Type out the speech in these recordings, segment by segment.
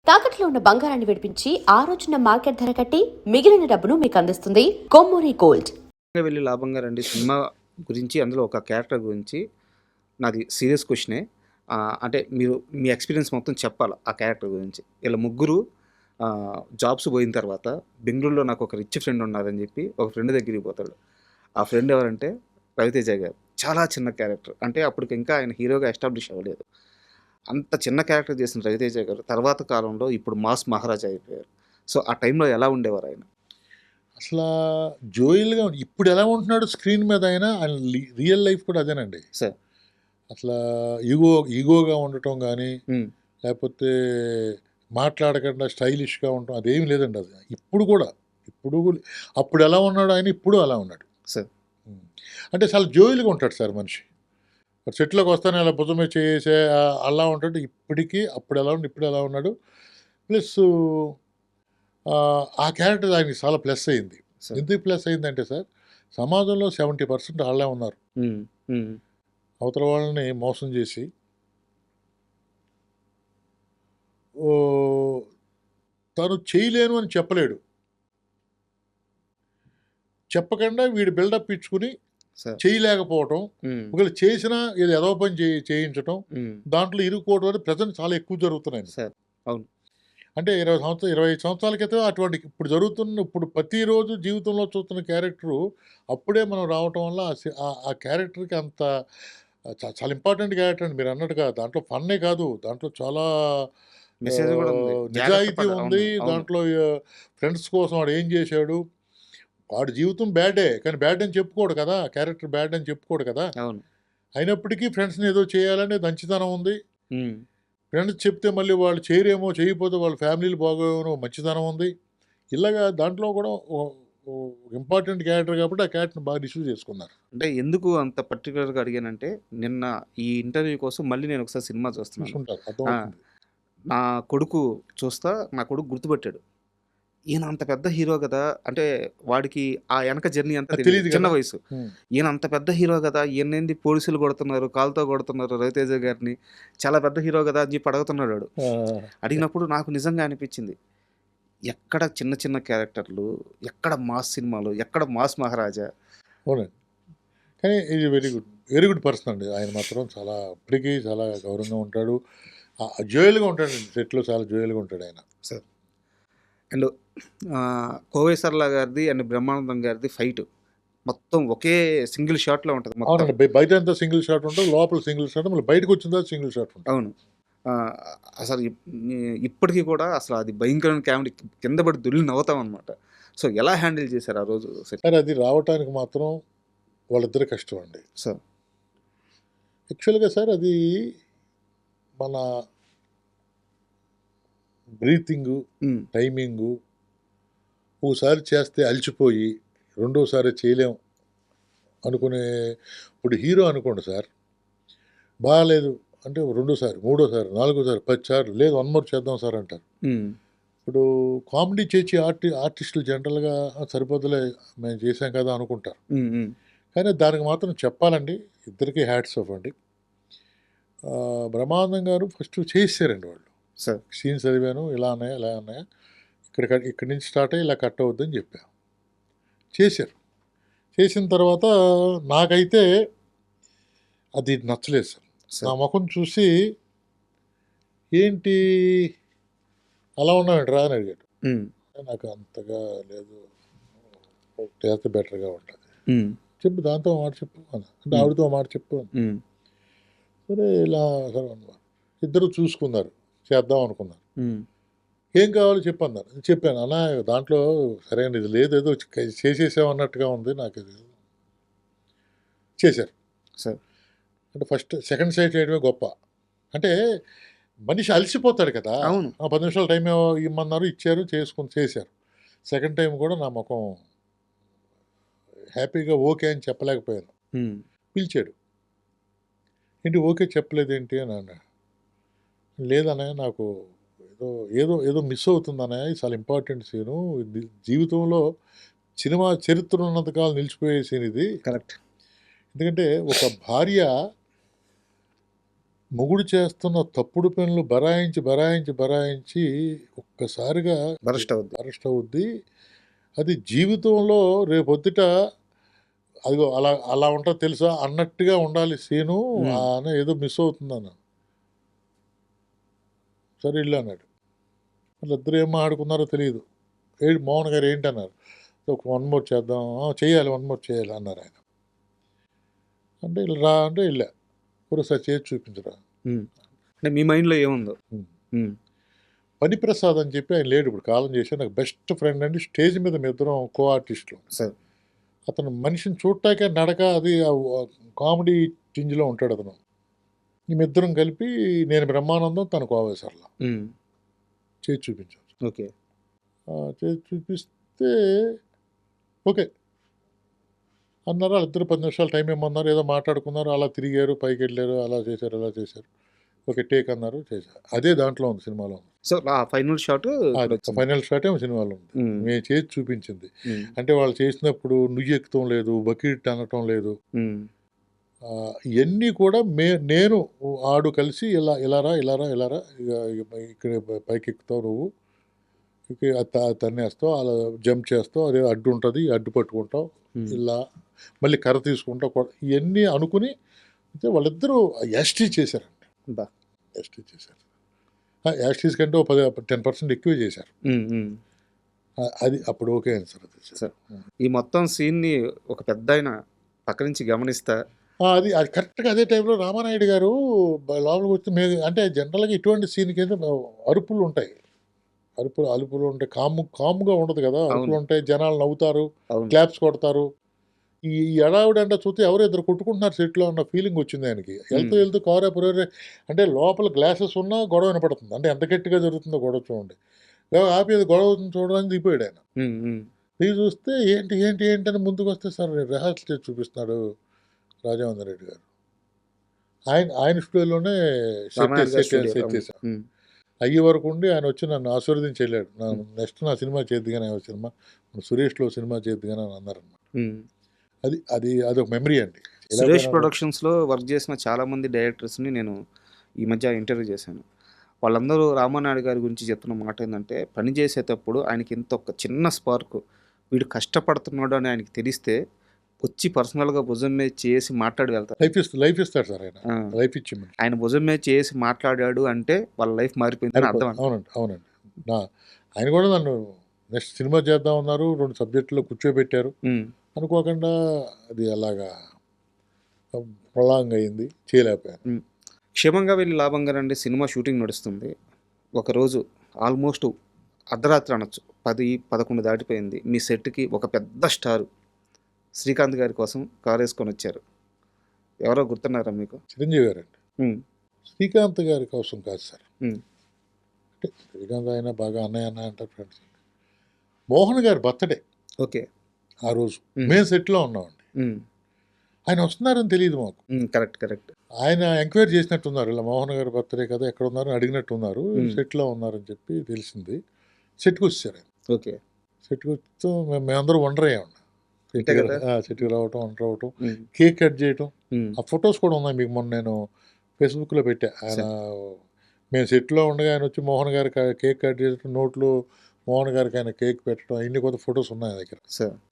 తాకట్లో ఉన్న బంగారాన్ని విడిపించి ఆ రోజున మార్కెట్ ధర కట్టి మిగిలిన డబ్బును మీకు అందిస్తుంది కొమ్మూరి గోల్డ్. వెళ్ళి లాభంగా రండి సినిమా గురించి, అందులో ఒక క్యారెక్టర్ గురించి నాది సీరియస్ క్వశ్చనే. అంటే మీరు మీ ఎక్స్పీరియన్స్ మొత్తం చెప్పాలి ఆ క్యారెక్టర్ గురించి. ఇలా ముగ్గురు జాబ్స్ పోయిన తర్వాత బెంగళూరులో నాకు ఒక రిచ్ ఫ్రెండ్ ఉన్నారని చెప్పి ఒక ఫ్రెండ్ దగ్గరికి పోతాడు. ఆ ఫ్రెండ్ ఎవరంటే రవితేజ గారు. చాలా చిన్న క్యారెక్టర్, అంటే అప్పటికి ఇంకా ఆయన హీరోగా ఎస్టాబ్లిష్ అవ్వలేదు. అంత చిన్న క్యారెక్టర్ చేసిన రవితేజ గారు తర్వాత కాలంలో ఇప్పుడు మాస్ మహారాజా అయిపోయారు. సో ఆ టైంలో ఎలా ఉండేవారు ఆయన? అసలు జోయిల్గా ఇప్పుడు ఎలా ఉంటున్నాడు స్క్రీన్ మీద ఆయన రియల్ లైఫ్ కూడా అదేనండి సార్. అసలు ఈగోగా ఉండటం కానీ లేకపోతే మాట్లాడకుండా స్టైలిష్గా ఉండటం అదేమి లేదండి. అది ఇప్పుడు అప్పుడు ఎలా ఉన్నాడు ఆయన, ఇప్పుడు అలా ఉన్నాడు సార్. అంటే చాలా జోయిల్గా ఉంటాడు సార్ మనిషి. చెట్లోకి వస్తానే అలా భుజమే చేసే అలా ఉంటాడు. ఇప్పటికీ అప్పుడు ఎలా ఉన్నాడు, ఇప్పుడు ఎలా ఉన్నాడు. ప్లస్ ఆ క్యారెక్టర్ ఆయనకి చాలా ప్లస్ అయింది. ఎందుకు ప్లస్ అయిందంటే సార్, సమాజంలో 70% వాళ్ళే ఉన్నారు. అవతల వాళ్ళని మోసం చేసి తను చేయలేను అని చెప్పలేడు. చెప్పకుండా వీడు బిల్డప్ ఇచ్చుకుని చేయలేకపోవటం, ఒకవేళ చేసినా ఏదో ఎదవ పని చేయించడం, దాంట్లో ఇరుక్కోవడం అనేది ప్రజెంట్ చాలా ఎక్కువ జరుగుతున్నాయి సార్. అవును. అంటే 25 సంవత్సరాల క్రితం అటువంటి ఇప్పుడు ప్రతిరోజు జీవితంలో చూస్తున్న క్యారెక్టరు అప్పుడే మనం రావటం వల్ల ఆ క్యారెక్టర్కి అంత చాలా ఇంపార్టెంట్ క్యారెక్టర్ అండి. మీరు అన్నట్టుగా దాంట్లో ఫన్నే కాదు, దాంట్లో చాలా నిజాయితీ ఉంది. దాంట్లో ఫ్రెండ్స్ కోసం వాడు ఏం చేశాడు, వాడు జీవితం బ్యాడే కానీ బ్యాడ్ అని చెప్పుకోడు కదా, క్యారెక్టర్ బ్యాడ్ అని చెప్పుకోడు కదా. అయినప్పటికీ ఫ్రెండ్స్ని ఏదో చేయాలనే మంచితనం ఉంది. ఫ్రెండ్స్ చెప్తే మళ్ళీ వాళ్ళు చేయరేమో, చేయకపోతే వాళ్ళ ఫ్యామిలీలు బాగోనో మంచితనం ఉంది. ఇలాగా దాంట్లో కూడా ఇంపార్టెంట్ క్యారెక్టర్ కాబట్టి ఆ క్యారెక్టర్ని బాగా రిసీవ్ చేసుకున్నారు. అంటే ఎందుకు అంత పర్టికులర్గా అడిగానంటే, నిన్న ఈ ఇంటర్వ్యూ కోసం మళ్ళీ నేను ఒకసారి సినిమా చూస్తున్నాను. నా కొడుకు గుర్తుపెట్టాడు, ఈయన అంత పెద్ద హీరో కదా, అంటే వాడికి ఆ వెనక జర్నీ అంతా తెలియదు, చిన్న వయసు. ఈయన అంత పెద్ద హీరో కదా, ఈయనేంది పోలీసులు కొడుతున్నారు, కాలుతో కొడుతున్నారు రవితేజ గారిని, చాలా పెద్ద హీరో కదా అని చెప్పి అడుగుతున్నాడు వాడు. అడిగినప్పుడు నాకు నిజంగా అనిపించింది, ఎక్కడ చిన్న చిన్న క్యారెక్టర్లు, ఎక్కడ మాస్ సినిమాలు, ఎక్కడ మాస్ మహారాజా. అవునండి, కానీ ఇది వెరీ గుడ్ పర్సన్ అండి. ఆయన మాత్రం చాలా ఇప్పటికీ చాలా గౌరవంగా ఉంటాడు, జోయల్గా ఉంటాడు. సెట్లో చాలా జోయల్గా ఉంటాడు ఆయన సార్. అండ్ కోవై సరళ గారిది అండ్ బ్రహ్మానందం గారిది ఫైట్ మొత్తం ఒకే సింగిల్ షాట్లో ఉంటుంది. అవునండి, బయట అంతా సింగిల్ షాట్ ఉంటుంది, లోపల సింగిల్ షాట్, మళ్ళీ బయటకు వచ్చిందా సింగిల్ షాట్ ఉంటుంది. అవును. అసలు ఇప్పటికీ కూడా అసలు అది భయంకరమైన కామెడీ, కింద పడి దొల్లి నవ్వుతాం అనమాట. సో ఎలా హ్యాండిల్ చేశారు ఆ రోజు సార్? అది రావటానికి మాత్రం వాళ్ళిద్దరు కష్టం అండి సార్. యాక్చువల్గా సార్ అది మన బ్రీతింగు, టైమింగు, ఒకసారి చేస్తే అలసిపోయి రెండోసారి చేయలేం అనుకునే. ఇప్పుడు హీరో అనుకోండి సార్, బాగాలేదు అంటే రెండోసారి, మూడోసారి, నాలుగోసారి, 10 సార్లు లేదు 1 మోర్ చేద్దాం సార్ అంటారు. ఇప్పుడు కామెడీ చేసి ఆర్టిస్టులు జనరల్గా సరిపోతులే మేము చేసాం కదా అనుకుంటారు, కానీ దానికి మాత్రం చెప్పాలండి, ఇద్దరికి హ్యాట్స్ ఆఫ్ అండి. బ్రహ్మానందం గారు ఫస్ట్ చేసారండి వాళ్ళు సార్. సీన్స్ చదివాను, ఇలా ఉన్నాయా ఇలా ఉన్నాయా, ఇక్కడి నుంచి స్టార్ట్ అయ్యి ఇలా కట్ అవుద్దని చెప్పాను. చేశారు. చేసిన తర్వాత నాకైతే అది నచ్చలేదు సార్. నా ముఖం చూసి ఏంటి అలా ఉన్నాడు రా అని అడిగాడు. నాకు అంతగా లేదు, చేస్తే బెటర్గా ఉంటుంది చెప్పు, దాంతో మాట చెప్పు అంటే ఆవిడతో మాట చెప్పు. సరే ఇలా సరే అన్నారు, ఇద్దరు చూసుకున్నారు, చేద్దాం అనుకున్నారు. ఏం కావాలో చెప్పన్నారు, చెప్పాను. అలా దాంట్లో సరైన ఇది లేదు, ఏదో చేసేసామన్నట్టుగా ఉంది, నాకు ఇది చేశారు సార్. అంటే ఫస్ట్ సెకండ్ సైడ్ చేయడమే గొప్ప. అంటే మనిషి అలసిపోతాడు కదా, 10 నిమిషాలు టైం ఇమ్మన్నారు, ఇచ్చారు, చేశారు. సెకండ్ టైం కూడా నా ముఖం హ్యాపీగా ఓకే అని చెప్పలేకపోయాను. పిలిచాడు, ఏంటి ఓకే చెప్పలేదేంటి అని అన్నాడు. లేదన్నయ్య, నాకు ఏదో మిస్ అవుతుందన్నయ్య, ఇది చాలా ఇంపార్టెంట్ సీను, జీవితంలో సినిమా చరిత్ర ఉన్నంతకాలం నిలిచిపోయే సీన్ ఇది. కరెక్ట్. ఎందుకంటే ఒక భార్య మొగుడు చేస్తున్న తప్పుడు పనులు బరాయించి ఒక్కసారిగా బరస్ట్ అవుద్ది. అరెస్ట్ అవుద్ది. అది జీవితంలో రేపొద్దుట అదిగో అలా అలా ఉంటది తెలుసా అన్నట్టుగా ఉండాలి సీను. అని ఏదో మిస్ అవుతుందన్నాను. సరే ఇల్లు అన్నాడు. వాళ్ళిద్దరు ఏం మాట్లాడుకున్నారో తెలియదు. మోహన్ గారు ఏంటన్నారు. ఒక 1 మోర్ చేద్దాం. చేయాలి 1 మోర్ చేయాలి అన్నారు ఆయన. అంటే ఇలా రా అంటే వెళ్ళా. ఒకసారి చేసి చూపించరా. అంటే మీ మైండ్లో ఏముందో? పనిప్రసాద్ అని చెప్పి ఆయన లేడు ఇప్పుడు కాలం చేసి నాకు బెస్ట్ ఫ్రెండ్ అండి. స్టేజ్ మీద మీ ఇద్దరం కో ఆర్టిస్టులు. సార్ అతను మనిషిని చూడటాకే నడక అది కామెడీ టింజ్లో ఉంటాడు అతను. మేమిద్దరం కలిపి నేను బ్రహ్మానందం తను కోవేశ్వర్లా చేసి చూపించాను. ఓకే. చేసి చూపిస్తే ఓకే అన్నారు. వాళ్ళిద్దరు 10 నిమిషాలు టైం ఇమ్మన్నారు. ఏదో మాట్లాడుకున్నారు. అలా తిరిగారు, పైకి వెళ్ళారు, అలా చేశారు. ఓకే టేక్ అన్నారు, చేశారు. అదే దాంట్లో ఉంది సినిమాలో. సో ఆ ఫైనల్ షాట్ ఫైనల్ షాట్ ఏమో సినిమాలో ఉంది. మేము చేసి చూపించింది. అంటే వాళ్ళు చేసినప్పుడు నుయ్యి ఎక్కుతాం లేదు, బకెట్ అనటం లేదు. ఇవన్నీ కూడా నేను ఆడు కలిసి ఇలారా ఇక్కడ పైకి ఎక్కుతావు నువ్వు, తన్నేస్తావు, అలా జంప్ చేస్తావు, అదే అడ్డు ఉంటుంది, అడ్డు పట్టుకుంటావు, ఇలా మళ్ళీ కర్ర తీసుకుంటావు, ఇవన్నీ అనుకుని అయితే వాళ్ళిద్దరూ ఎస్టీ చేశారండి. ఎస్టీ చేశారు. యాస్టీస్ కంటే 10% ఎక్కువే చేశారు. అది అప్పుడు ఓకే అయింది సార్. ఈ మొత్తం సీన్ని ఒక పెద్ద ఆయన పక్క నుంచి గమనిస్తా అది కరెక్ట్గా అదే టైంలో రామానాయుడు గారు లోపలికి వచ్చి అంటే జనరల్గా ఇటువంటి సీన్ కింద అరుపులు ఉంటాయి, అలుపులు ఉంటాయి, కాముగా ఉండదు కదా. అరుపులు ఉంటాయి, జనాలు నవ్వుతారు, క్లాప్స్ కొడతారు. ఈ ఎడావిడ అంటే చూస్తే ఎవరు ఇద్దరు కొట్టుకుంటున్నారు సెట్లో అన్న ఫీలింగ్ వచ్చింది ఆయనకి. వెళ్తూ కారే పురే అంటే లోపల గ్లాసెస్ ఉన్నా గొడవ వినపడుతుంది. అంటే ఎంత గట్టిగా జరుగుతుందో గొడవ చూడండి. ఆపి గొడవ చూడడానికి దిగిపోయాడు ఆయన. దిగి చూస్తే ఏంటి అని ముందుకు వస్తే సార్ రిహార్సల్ చేసి చూపిస్తున్నాడు రాజేంద్ర రెడ్డి గారు. ఆయన స్టూడియోలోనే సెట్ చేశాను. అయ్యే వరకు ఉండి ఆయన వచ్చి నన్ను ఆశీర్వదించి వెళ్ళాడు. నెక్స్ట్ నా సినిమా చేద్దిగానే సినిమా సురేష్లో సినిమా చేద్దిగానే అని అన్నారన్నమాట. అది ఒక మెమరీ అండి. సురేష్ ప్రొడక్షన్స్లో వర్క్ చేసిన చాలామంది డైరెక్టర్స్ని నేను ఈ మధ్య ఇంటర్వ్యూ చేశాను. వాళ్ళందరూ రామానాయుడు గారి గురించి చెప్తున్న మాట ఏంటంటే, పని చేసేటప్పుడు ఆయనకి ఇంత ఒక చిన్న స్పార్క్, వీడు కష్టపడుతున్నాడు అని ఆయనకి తెలిస్తే వచ్చి పర్సనల్గా భుజం మీద చేసి మాట్లాడి వెళ్తారు. లైఫ్ ఇస్తాడు సార్ ఆయన. లైఫ్ ఇచ్చి ఆయన భుజం మీద చేసి మాట్లాడాడు అంటే వాళ్ళ లైఫ్ మారిపోయిందని అర్థం. అవునండి. ఆయన కూడా నన్ను నెక్స్ట్ సినిమా చేద్దాం అన్నారు. 2 సబ్జెక్టులో కూర్చోబెట్టారు. అనుకోకుండా అది అలాగా ప్రొలాంగ్ అయింది, చేయలేకపోయాను. క్షేమంగా వెళ్ళి లాభంగా రండి సినిమా షూటింగ్ నడుస్తుంది. ఒకరోజు ఆల్మోస్ట్ అర్ధరాత్రి అనొచ్చు, 10-11 దాటిపోయింది. మీ సెట్కి ఒక పెద్ద స్టార్ శ్రీకాంత్ గారి కోసం కారు వేసుకొని వచ్చారు. ఎవరో గుర్తున్నారా మీకు? చిరంజీవి గారు అండి. శ్రీకాంత్ గారి కోసం కాదు సార్. అంటే శ్రీకాంత్ ఆయన బాగా అన్నయ్య అంటారు ఫ్రెండ్స్. మోహన్ గారి బర్త్డే. ఓకే. ఆ రోజు మేము సెట్లో ఉన్నామండి. ఆయన వస్తున్నారని తెలియదు మాకు. కరెక్ట్. ఆయన ఎంక్వైరీ చేసినట్టున్నారు. ఇలా మోహన్ గారి బర్త్డే కదా, ఎక్కడ ఉన్నారు అడిగినట్టున్నారు. సెట్లో ఉన్నారని చెప్పి తెలిసింది. సెట్కి వచ్చారు ఆయన. ఓకే. సెట్కి వచ్చి మేమందరూ వండర్ అయ్యామండి. సెట్కి రావటం, వండర్ అవటం, కేక్ కట్ చేయటం. ఆ ఫొటోస్ కూడా ఉన్నాయి మీకు. మొన్న నేను ఫేస్బుక్లో పెట్టా. ఆయన మేము సెట్లో ఉండగా ఆయన వచ్చి మోహన్ గారి కేక్ కట్ చేయటం, నోట్లో మోహన్ గారికి ఆయన కేక్ పెట్టడం, ఇన్ని కొత్త ఫొటోస్ ఉన్నాయి దగ్గర.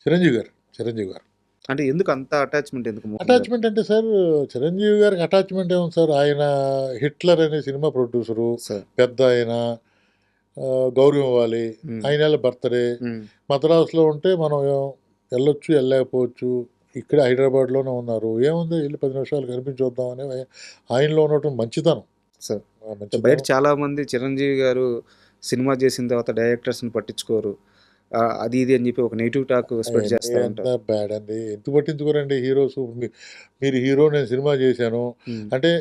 చిరంజీవి గారు అంటే ఎందుకు అంత అటాచ్మెంట్? అటాచ్మెంట్ అంటే సార్, చిరంజీవి గారికి అటాచ్మెంట్ ఏముంది సార్. ఆయన హిట్లర్ అనే సినిమా ప్రొడ్యూసరు, పెద్ద ఆయన, గౌరవం ఇవ్వాలి. ఆయన బర్త్డే మద్రాసులో ఉంటే మనం వెళ్ళొచ్చు, వెళ్ళలేకపోవచ్చు. ఇక్కడ హైదరాబాద్లోనే ఉన్నారు. ఏముంది, వెళ్ళి 10 నిమిషాలు కనిపించొద్దామని ఆయనలో ఉండటం మంచితనం సార్. బయట చాలామంది చిరంజీవి గారు సినిమా చేసిన తర్వాత డైరెక్టర్స్ని పట్టించుకోరు, అది ఇది అని చెప్పి ఒక నెగిటివ్ టాక్ స్ప్రెడ్ చేస్తా ఉంటారు. బ్యాడ్ అండి. ఎందుకు పట్టించుకోరండి హీరోస్? మీరు హీరో, నేను సినిమా చేశాను అంటే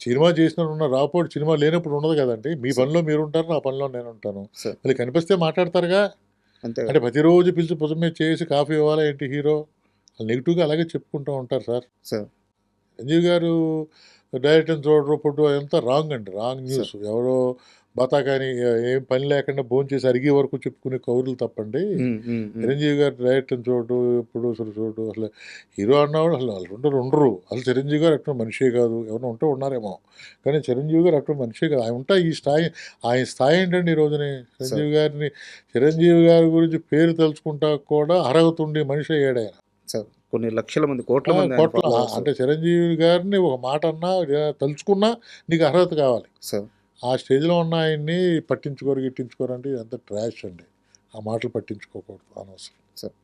సినిమా చేసిన రాపోర్ట్ సినిమా లేనప్పుడు ఉండదు కదండి. మీ పనిలో మీరు ఉంటారు, నా పనిలో నేను ఉంటాను. మళ్ళీ కనిపిస్తే మాట్లాడతారుగా. అంటే ప్రతిరోజు పిలిచి భుజం మీద చేసి కాఫీ ఇవ్వాలా ఏంటి హీరో? నెగిటివ్గా అలాగే చెప్పుకుంటూ ఉంటారు సార్. సంజీవ్ గారు డైరెక్టర్ చూడరు, పొట్టు, అదంతా రాంగ్ అండి, రాంగ్ న్యూస్. ఎవరో బతాకాని ఏం పని లేకుండా భోంచేసి అరిగే వరకు చెప్పుకునే కౌరులు తప్పండి. చిరంజీవి గారు డైరెక్ట్‌ని చూడు, ప్రొడ్యూసర్ చూడు, అసలు హీరో అన్నవాడు అసలు వాళ్ళందరూ ఉండరు. అసలు చిరంజీవి గారు అటువంటి మనిషే కాదు. ఎవరైనా ఉంటే ఉన్నారేమో. కానీ చిరంజీవి గారు అటువంటి మనిషే కాదు. ఆయన ఉంటా ఈ స్థాయి ఆయన స్థాయి ఏంటండి ఈ రోజుని? చిరంజీవి గారి గురించి పేరు తలుచుకుంటా కూడా అర్హత ఉండే మనిషి అయ్యాడాయన. సార్ కొన్ని లక్షల మంది, కోట్ల మంది ఆయన కోట్ల followers. అంటే చిరంజీవి గారిని ఒక మాట అన్నా తలుచుకున్నా నీకు అర్హత కావాలి. సార్ ఆ స్టేజ్‌లో ఉన్న ఆయన్ని పట్టించుకోరు, గిట్టించుకోరు అంటే ఇదంతా ట్రాష్ అండి. ఆ మాటలు పట్టించుకోకూడదు అనవసరం. సార్